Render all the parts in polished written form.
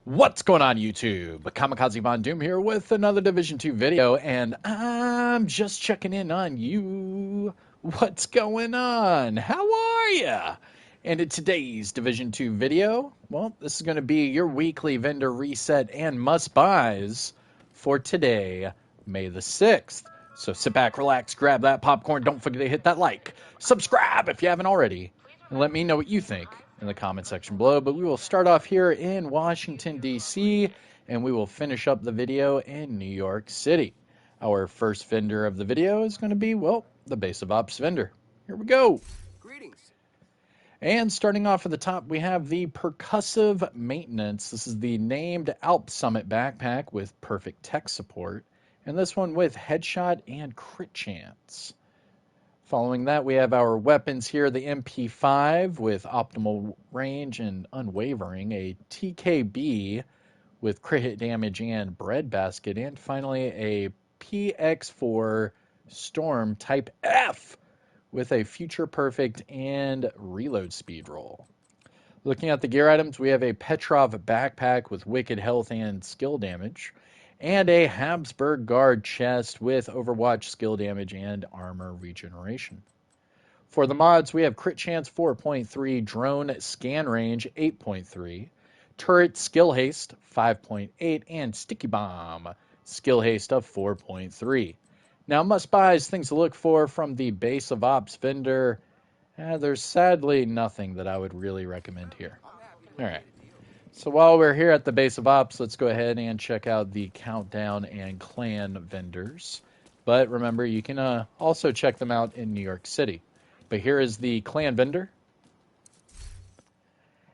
What's going on, YouTube? Kamikazevondoom here with another Division 2 video, and I'm just checking in on you. What's going on? How are ya? And in today's Division 2 video, well, this is going to be your weekly vendor reset and must-buys for today, May the 6th. So sit back, relax, grab that popcorn, don't forget to hit that like, subscribe if you haven't already, and let me know what you think in the comment section below. But we will start off here in Washington, D.C., and we will finish up the video in New York City. Our first vendor of the video is going to be, well, the Base of Ops vendor. Here we go. Greetings. And starting off at the top, we have the Percussive Maintenance. This is the named Alp Summit backpack with perfect tech support, and this one with headshot and crit chance. Following that, we have our weapons here, the MP5 with optimal range and unwavering, a TKB with crit hit damage and breadbasket, and finally a PX4 Storm Type F with a future perfect and reload speed roll. Looking at the gear items, we have a Petrov backpack with wicked health and skill damage, and a Habsburg Guard chest with Overwatch skill damage and armor regeneration. For the mods, we have Crit Chance 4.3, Drone Scan Range 8.3, Turret Skill Haste 5.8, and Sticky Bomb Skill Haste of 4.3. Now, must-buys, things to look for from the Base of Ops vendor. There's sadly nothing that I would really recommend here. All right. So while we're here at the Base of Ops, let's go ahead and check out the Countdown and Clan vendors. But remember, you can also check them out in New York City. But here is the Clan vendor.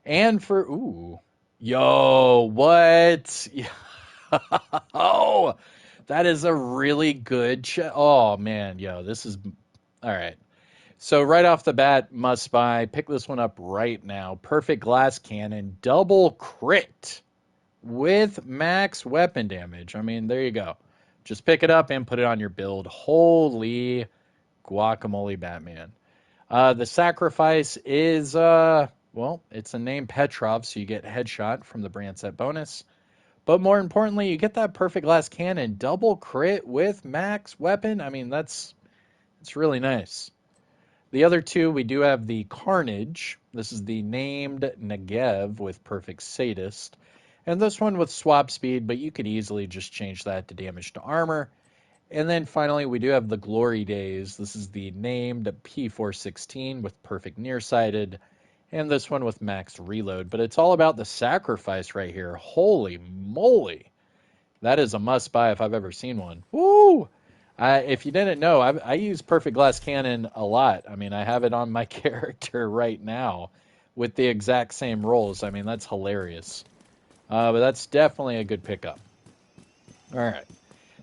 And for, yo, what? Oh, that is a really good oh, man, yo, this is, all right. So right off the bat, must buy. Pick this one up right now. Perfect glass cannon, double crit with max weapon damage. I mean, there you go. Just pick it up and put it on your build. Holy guacamole, Batman. The sacrifice is, well, it's a name Petrov, so you get headshot from the brand set bonus. But more importantly, you get that perfect glass cannon, double crit with max weapon. I mean, it's really nice. The other two, we do have the Carnage. This is the named Negev with Perfect Sadist. And this one with swap speed, but you could easily just change that to damage to armor. And then finally, we do have the Glory Days. This is the named P416 with Perfect Nearsighted. And this one with max reload. But it's all about the sacrifice right here. Holy moly. That is a must-buy if I've ever seen one. Woo! If you didn't know, I use Perfect Glass Cannon a lot. I mean, I have it on my character right now with the exact same rolls. I mean, that's hilarious. But that's definitely a good pickup. All right.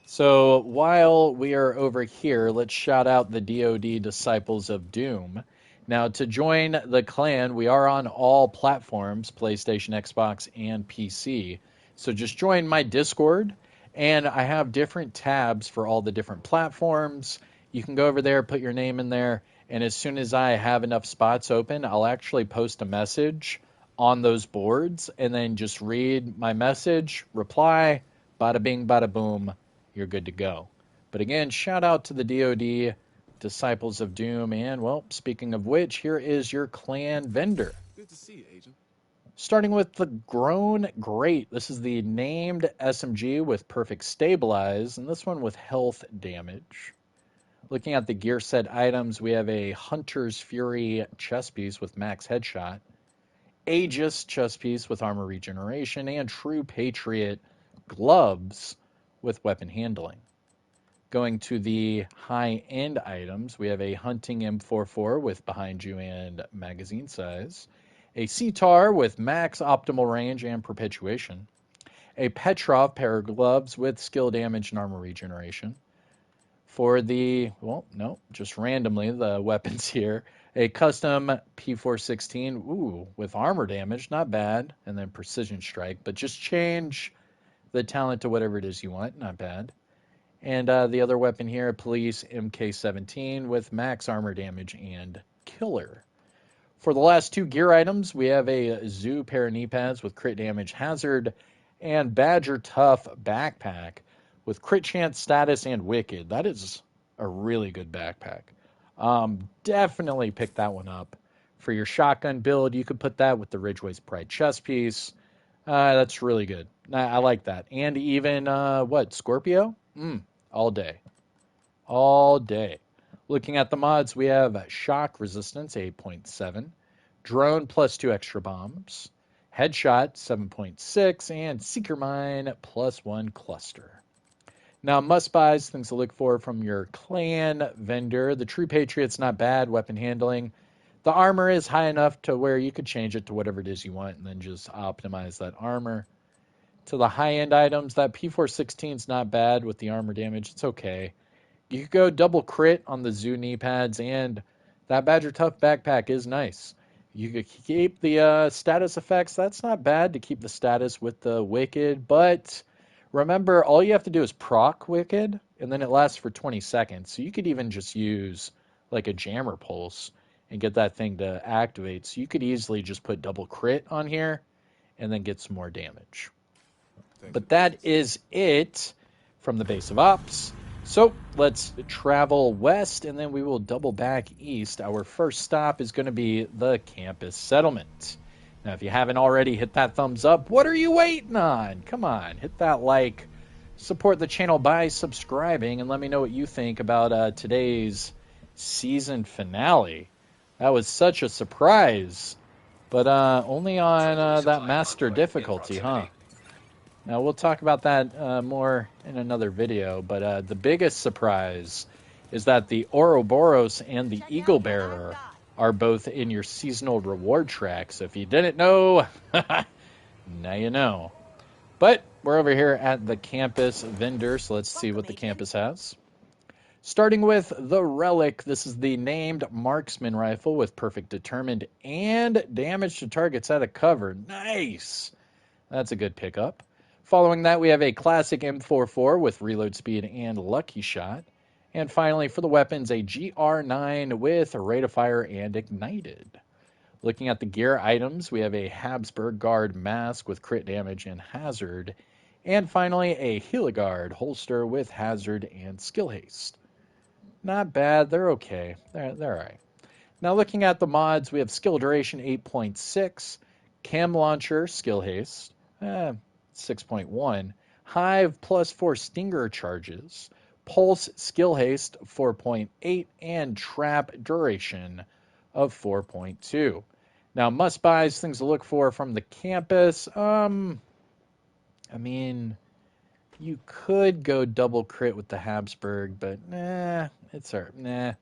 So while we are over here, let's shout out the DoD Disciples of Doom. Now, to join the clan, we are on all platforms, PlayStation, Xbox, and PC. So just join my Discord. And I have different tabs for all the different platforms. You can go over there, put your name in there, and as soon as I have enough spots open, I'll actually post a message on those boards and then just read my message, reply, bada bing, bada boom, you're good to go. But again, shout out to the DoD Disciples of Doom. And, well, speaking of which, here is your clan vendor. Good to see you, Agent. Starting with the Grown Great. This is the named SMG with perfect stabilize, and this one with health damage. Looking at the gear set items, we have a Hunter's Fury chest piece with max headshot, Aegis chest piece with armor regeneration, and True Patriot gloves with weapon handling. Going to the high-end items, we have a Hunting M44 with behind you and magazine size, a CTAR with max optimal range and perpetuation, a Petrov pair of gloves with skill damage and armor regeneration. For the, well, no, just randomly, the weapons here, a custom P416, with armor damage, not bad, and then precision strike, but just change the talent to whatever it is you want, not bad. And the other weapon here, Police MK17 with max armor damage and killer. For the last two gear items, we have a Zoo pair of knee pads with crit damage hazard and Badger Tough backpack with crit chance status and wicked. That is a really good backpack. Definitely pick that one up. For your shotgun build, you could put that with the Ridgeway's Pride chest piece. That's really good. I like that. And even, Scorpio? All day. All day. Looking at the mods, we have Shock Resistance 8.7, Drone plus 2 extra bombs, Headshot 7.6, and Seeker Mine plus 1 cluster. Now, must-buys, things to look for from your clan vendor. The True Patriot's not bad, weapon handling. The armor is high enough to where you could change it to whatever it is you want and then just optimize that armor. To the high-end items, that P416 is not bad with the armor damage. It's okay. You could go double crit on the Zoo knee pads, and that Badger Tough backpack is nice. You could keep the status effects. That's not bad to keep the status with the Wicked, but remember, all you have to do is proc Wicked, and then it lasts for 20 seconds. So you could even just use like a Jammer Pulse and get that thing to activate. So you could easily just put double crit on here and then get some more damage. But that is it from the base of ops. So let's travel west, and then we will double back east. Our first stop is going to be the campus settlement. Now, if you haven't already, hit that thumbs up. What are you waiting on? Come on, hit that like. Support the channel by subscribing, and let me know what you think about today's season finale. That was such a surprise, but only on that master difficulty, huh? Now, we'll talk about that more in another video, but the biggest surprise is that the Ouroboros and the Eagle Bearer are both in your seasonal reward track. So if you didn't know, now you know. But we're over here at the campus vendor, so let's see what the campus has. Starting with the Relic, this is the named marksman rifle with perfect determined and damage to targets out of cover. Nice! That's a good pickup. Following that, we have a classic M44 with reload speed and lucky shot. And finally, for the weapons, a GR9 with rate of fire and ignited. Looking at the gear items, we have a Habsburg Guard mask with crit damage and hazard. And finally, a Heligard holster with hazard and skill haste. Not bad. They're okay. They're all right. Now, looking at the mods, we have skill duration 8.6, cam launcher skill haste 6.1, hive plus 4 stinger charges, pulse skill haste 4.8, and trap duration of 4.2. Now, must buys, things to look for from the campus. I mean, you could go double crit with the Habsburg, but it's all right. Nah.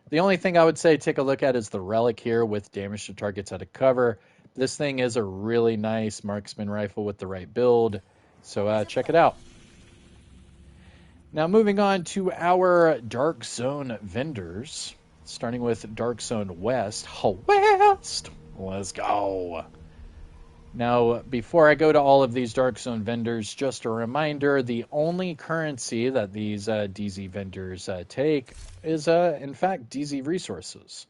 The only thing I would say take a look at is the Relic here with damage to targets out of cover. This thing is a really nice marksman rifle with the right build, so check it out. Now moving on to our Dark Zone vendors, starting with Dark Zone West. West! Let's go! Now, before I go to all of these Dark Zone vendors, just a reminder, the only currency that these DZ vendors take is, in fact, DZ resources.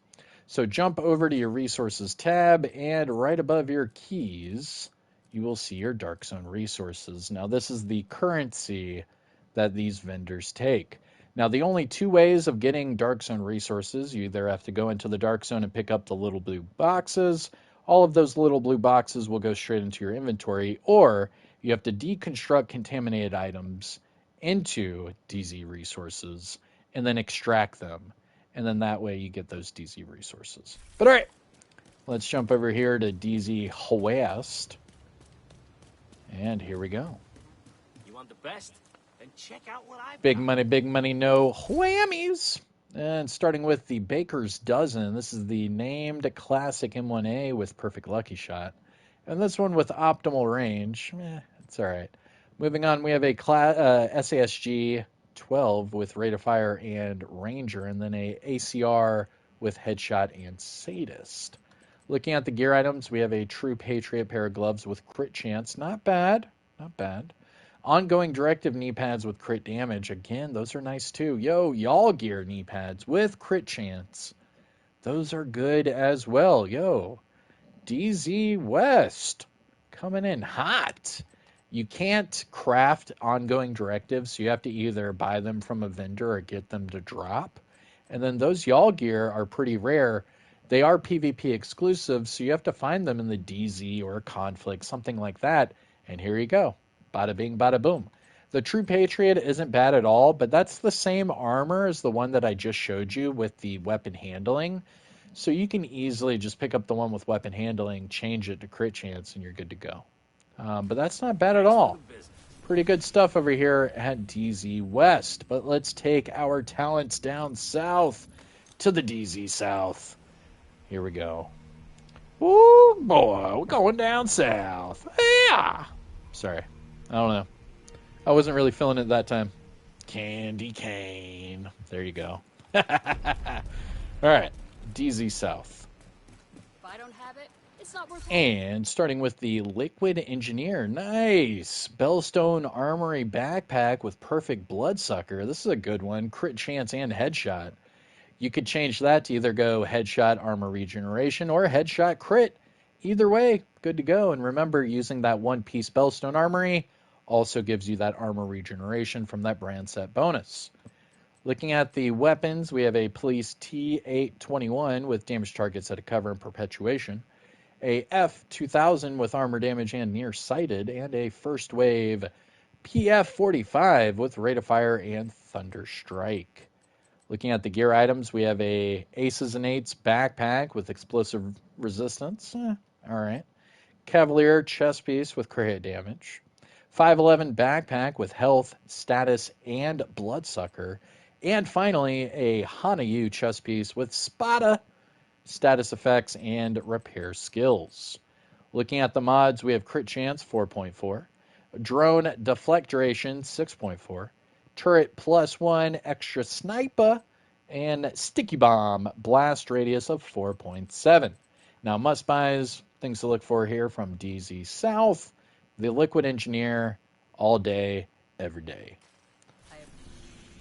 So jump over to your resources tab, and right above your keys, you will see your Dark Zone resources. Now, this is the currency that these vendors take. Now, the only two ways of getting Dark Zone resources, you either have to go into the Dark Zone and pick up the little blue boxes. All of those little blue boxes will go straight into your inventory, or you have to deconstruct contaminated items into DZ resources and then extract them. And then that way you get those DZ resources. But all right, let's jump over here to DZ West. And here we go. You want the best? Then check out what I've Big money, no whammies. And starting with the Baker's Dozen, this is the named classic M1A with perfect lucky shot. And this one with optimal range, it's all right. Moving on, we have a SASG 12 with rate of fire and ranger, and then a ACR with headshot and sadist. Looking at the gear items, we have a True Patriot pair of gloves with crit chance. Not bad, not bad. Ongoing directive knee pads with crit damage. Again, those are nice too. Yo, Yaahl gear knee pads with crit chance. those are good as well. Yo, DZ West coming in hot. You can't craft ongoing directives, so you have to either buy them from a vendor or get them to drop. And then those Yaahl gear are pretty rare. They are PvP exclusive, so you have to find them in the DZ or Conflict, something like that. And here you go. Bada bing, bada boom. The True Patriot isn't bad at all, but that's the same armor as the one that I just showed you with the weapon handling. So you can easily just pick up the one with weapon handling, change it to crit chance, and you're good to go. But that's not bad at Thanks for all. the business. Pretty good stuff over here at DZ West. But let's take our talents down south to the DZ South. Here we go. Woo, boy, we're going down south. Yeah. Sorry. I don't know. I wasn't really feeling it that time. Candy cane. There you go. All right. DZ South. If I don't have it, it's not worth it. And starting with the Liquid Engineer. Nice. Bellstone Armory backpack with perfect bloodsucker. This is a good one. Crit chance and headshot. You could change that to either go headshot armor regeneration or headshot crit. Either way, good to go. And remember, using that one-piece Bellstone Armory also gives you that armor regeneration from that brand set bonus. Looking at the weapons, we have a Police T821 with damage targets at a cover and perpetuation, a F2000 with armor damage and nearsighted, and a First Wave PF45 with rate of fire and thunder strike. Looking at the gear items, we have a Aces and Eights backpack with explosive resistance. All right. Cavalier chest piece with crit damage. 511 backpack with health, status, and bloodsucker. And finally, a Hanayu chest piece with Spada, status effects, and repair skills. Looking at the mods, we have crit chance 4.4, drone deflect duration 6.4, turret +1 extra sniper, and sticky bomb blast radius of 4.7. Now, must buys, things to look for here from DZ South, the Liquid Engineer, all day, every day.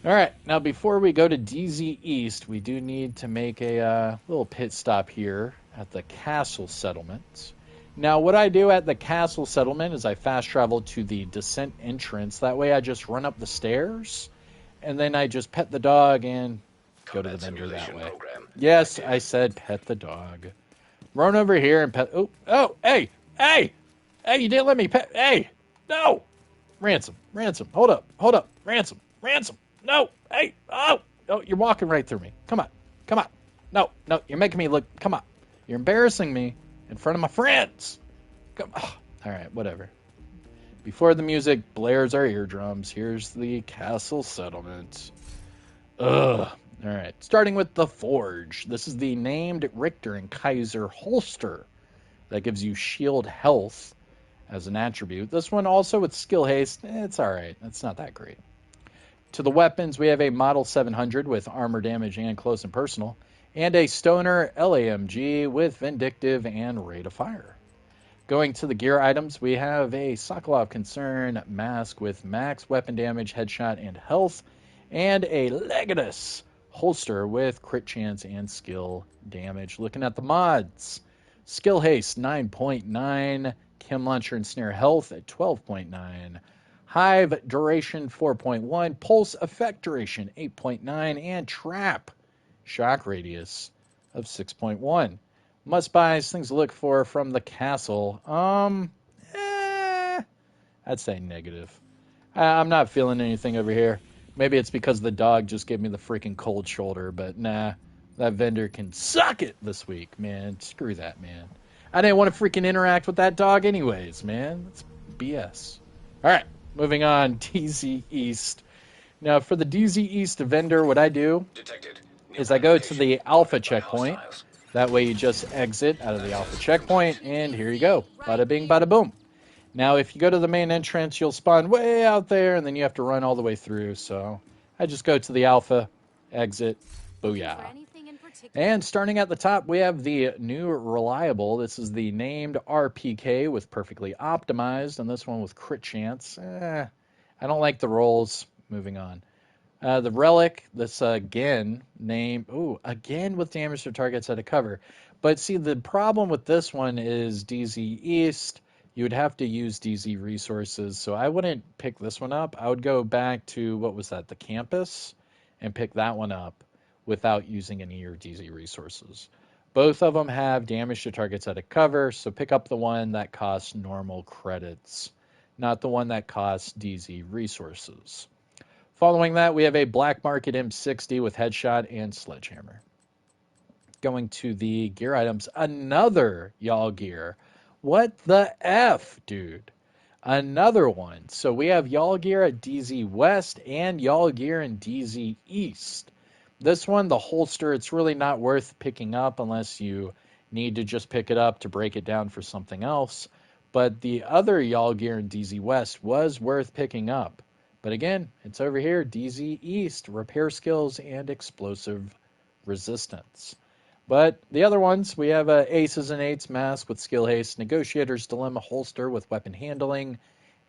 All right, now before we go to DZ East, we do need to make a little pit stop here at the Castle Settlement. Now, what I do at the Castle Settlement is I fast travel to the descent entrance. That way I just run up the stairs, and then I just pet the dog and go to the vendor that way. Yes, I said pet the dog. Run over here and pet... hey, you didn't let me pet... Hey, no! Ransom, hold up, ransom. No, hey, oh, you're walking right through me. Come on. No, you're making me look... Come on. You're embarrassing me in front of my friends. Come on. All right, whatever. Before the music blares our eardrums, here's the Castle Settlement. Ugh. All right, starting with the Forge. This is the named Richter and Kaiser holster that gives you shield health as an attribute. This one also with skill haste. It's all right. It's not that great. To the weapons, we have a Model 700 with armor damage and close and personal, and a Stoner LAMG with vindictive and rate of fire. Going to the gear items, we have a Sokolov Concern mask with max weapon damage, headshot, and health, and a Legatus holster with crit chance and skill damage. Looking at the mods, skill haste 9.9, chem launcher and snare health at 12.9, hive duration 4.1, pulse effect duration 8.9, and trap shock radius of 6.1. Must buys, things to look for from the castle. I'd say negative. I'm not feeling anything over here. Maybe it's because the dog just gave me the freaking cold shoulder, but nah, that vendor can suck it this week, man. Screw that, man. I didn't want to freaking interact with that dog anyways, man. That's BS. All right, moving on, DZ East. Now, for the DZ East vendor, what I do is I go to the Alpha checkpoint. That way you just exit out of the Alpha checkpoint, and here you go. Bada bing, bada boom. Now, if you go to the main entrance, you'll spawn way out there, and then you have to run all the way through. So I just go to the Alpha, exit, booyah. And starting at the top, we have the new Reliable. This is the named RPK with perfectly optimized, and this one with crit chance. I don't like the rolls. Moving on. The relic, this again, name, ooh, again with damage to targets out of cover. But see, the problem with this one is DZ East. You would have to use DZ resources, so I wouldn't pick this one up. I would go back to, what was that, the campus, and pick that one up without using any of your DZ resources. Both of them have damage to targets out of cover, so pick up the one that costs normal credits, not the one that costs DZ resources. Following that, we have a Black Market M60 with Headshot and Sledgehammer. Going to the gear items, another Yaahl gear. What the F, dude? Another one. So we have Yaahl gear at DZ West and Yaahl gear in DZ East. This one, the holster, it's really not worth picking up unless you need to just pick it up to break it down for something else. But the other Yaahl gear in DZ West was worth picking up. But again, it's over here, DZ East, repair skills and explosive resistance. But the other ones, we have a Aces and Eights mask with skill haste, Negotiator's Dilemma holster with weapon handling,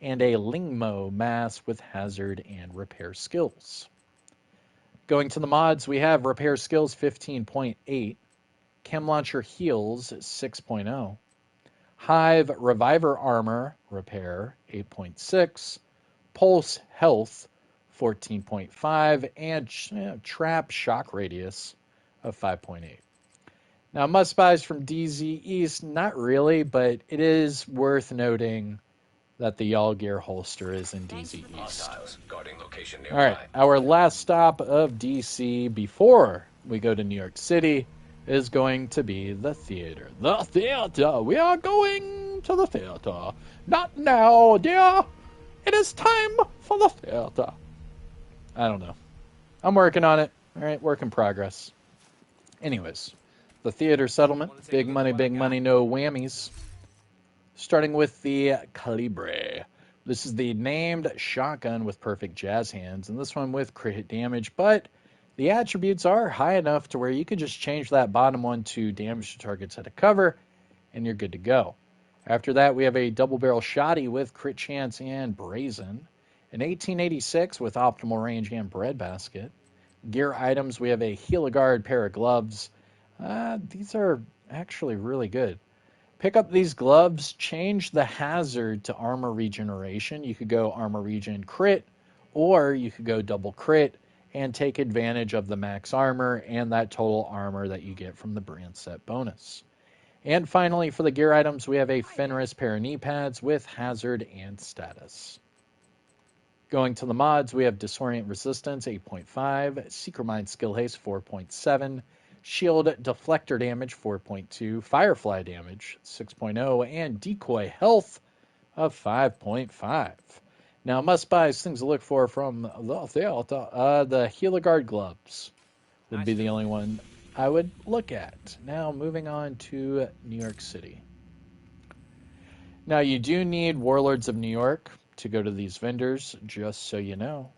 and a Lingmo mask with hazard and repair skills. Going to the mods, we have repair skills 15.8, Chem Launcher heals 6.0, Hive Reviver armor repair 8.6, Pulse Health 14.5, and Trap Shock Radius of 5.8. Now, must-buys from DZ East, not really, but it is worth noting that the Yaahl gear holster is in DZ East. All right, our last stop of DC before we go to New York City is going to be the theater. The theater! We are going to the theater. Not now, dear! It is time for the theater. I don't know. I'm working on it. All right, work in progress. Anyways, the theater settlement. Big money, no whammies. Starting with the Calibre. This is the named shotgun with perfect jazz hands, and this one with crit hit damage, but the attributes are high enough to where you can just change that bottom one to damage to targets at a cover, and you're good to go. After that, we have a double barrel shotty with crit chance and brazen, an 1886 with optimal range and breadbasket. Gear items, we have a Heal-A-Guard pair of gloves. These are actually really good. Pick up these gloves, change the hazard to armor regeneration. You could go armor regen crit, or you could go double crit and take advantage of the max armor and that total armor that you get from the brand set bonus. And finally, for the gear items, we have a Fenris pair of knee pads with hazard and status. Going to the mods, we have Disorient Resistance 8.5, Secret Mind Skill Haste 4.7, Shield Deflector Damage 4.2, Firefly Damage 6.0, and Decoy Health of 5.5. Now, must-buys, things to look for from the Heal-A-Guard gloves would be the only one I would look at. Now, moving on to New York City. Now, you do need Warlords of New York to go to these vendors, just so you know.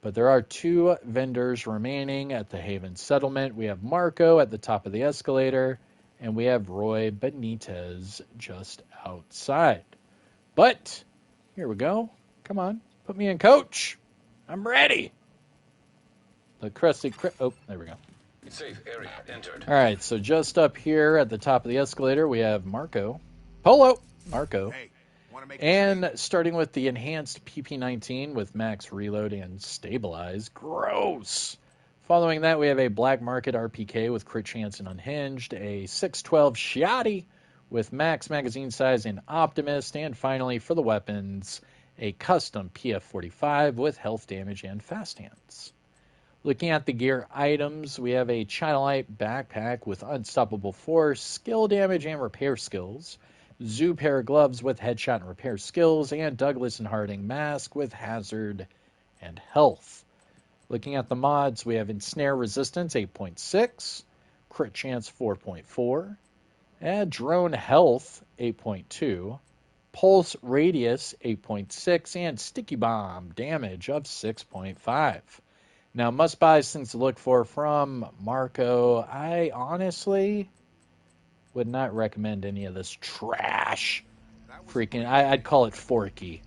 But there are two vendors remaining at the Haven Settlement. We have Marco at the top of the escalator, and we have Roy Bonitez just outside. But, here we go. Come on, put me in, coach. I'm ready. The crusty, oh, there we go. Safe area entered. All right, so just up here at the top of the escalator, we have Marco. Polo, Marco. Hey. And starting with the enhanced PP19 with max reload and stabilize. Gross. Following that, we have a Black Market RPK with crit chance and unhinged, a 612 Shotty with max magazine size and optimist, and finally for the weapons, a custom PF45 with health damage and fast hands. Looking at the gear items, we have a China Light backpack with unstoppable force, skill damage and repair skills, Zoo pair of gloves with headshot and repair skills, and Douglas and Harding mask with hazard and health. Looking at the mods, we have Ensnare Resistance 8.6, Crit Chance 4.4, and Drone Health 8.2, Pulse Radius 8.6, and Sticky Bomb damage of 6.5. Now, must-buys, things to look for from Marco. I honestly would not recommend any of this trash. Freaking, I'd call it Forky,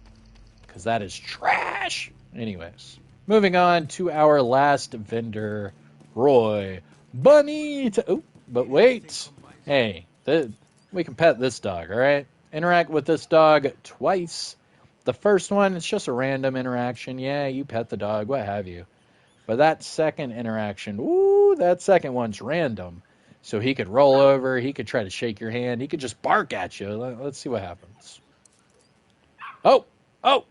because that is trash. Anyways, Moving on to our last vendor, Roy Bonitez. Oh, but wait. Hey, we can pet this dog, all right? Interact with this dog twice. The first one, it's just a random interaction. Yeah, you pet the dog, what have you. But that second interaction, ooh, that second one's random. So he could roll over, he could try to shake your hand, he could just bark at you. Let's see what happens. Oh, oh,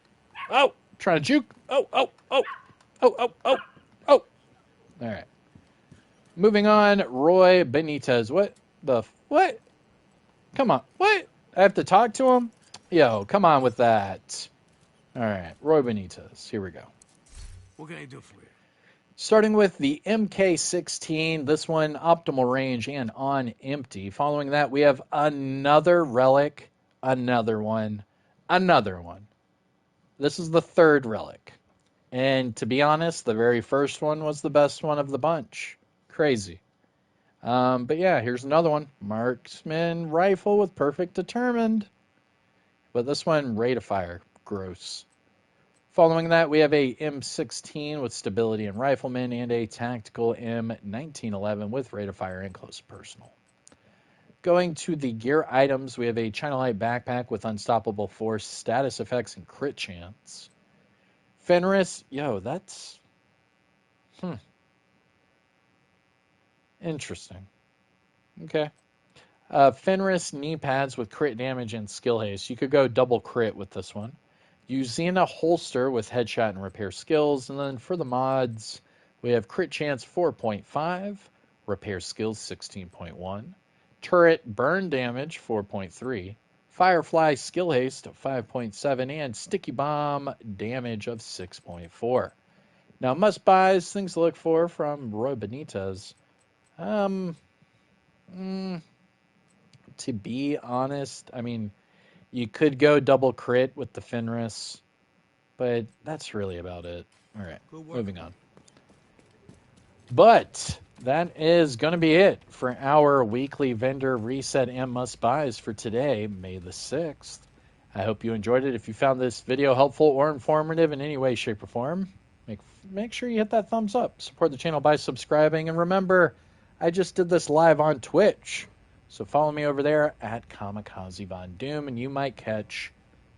oh, trying to juke. Oh, oh, oh, oh, oh, oh, oh. All right. Moving on, Roy Benitez. What? Come on. What? I have to talk to him? Yo, come on with that. All right, Roy Benitez. Here we go. What can I do for you? Starting with the MK16, this one optimal range and on empty. Following that, we have another relic, another one. This is the third relic. And to be honest, the very first one was the best one of the bunch. Crazy. But yeah, here's another one. Marksman rifle with perfect determined. But this one, rate of fire. Gross. Following that, we have a M16 with stability and rifleman and a tactical M1911 with rate of fire and close personal. Going to the gear items, we have a China Light backpack with unstoppable force, status effects, and crit chance. Fenris, yo, that's interesting. Okay. Fenris knee pads with crit damage and skill haste. You could go double crit with this one. Uzina holster with headshot and repair skills. And then for the mods, we have crit chance 4.5, repair skills 16.1, turret burn damage 4.3, firefly skill haste 5.7, and sticky bomb damage of 6.4. Now, must buys, things to look for from Roy Benitez. To be honest, I mean, you could go double crit with the Fenris, but that's really about it. All right, moving on. But that is going to be it for our weekly vendor reset and must buys for today, May the 6th. I hope you enjoyed it. If you found this video helpful or informative in any way, shape, or form, make sure you hit that thumbs up. Support the channel by subscribing. And remember, I just did this live on Twitch. So follow me over there at Kamikazevondoom, and you might catch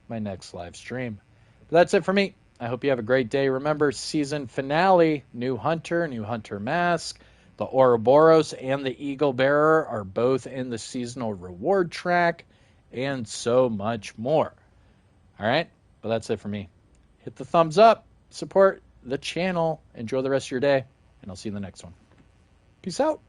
my next live stream. But that's it for me. I hope you have a great day. Remember, season finale, new hunter mask. The Ouroboros and the Eagle Bearer are both in the seasonal reward track, and so much more. All right? But that's it for me. Hit the thumbs up. Support the channel. Enjoy the rest of your day, and I'll see you in the next one. Peace out.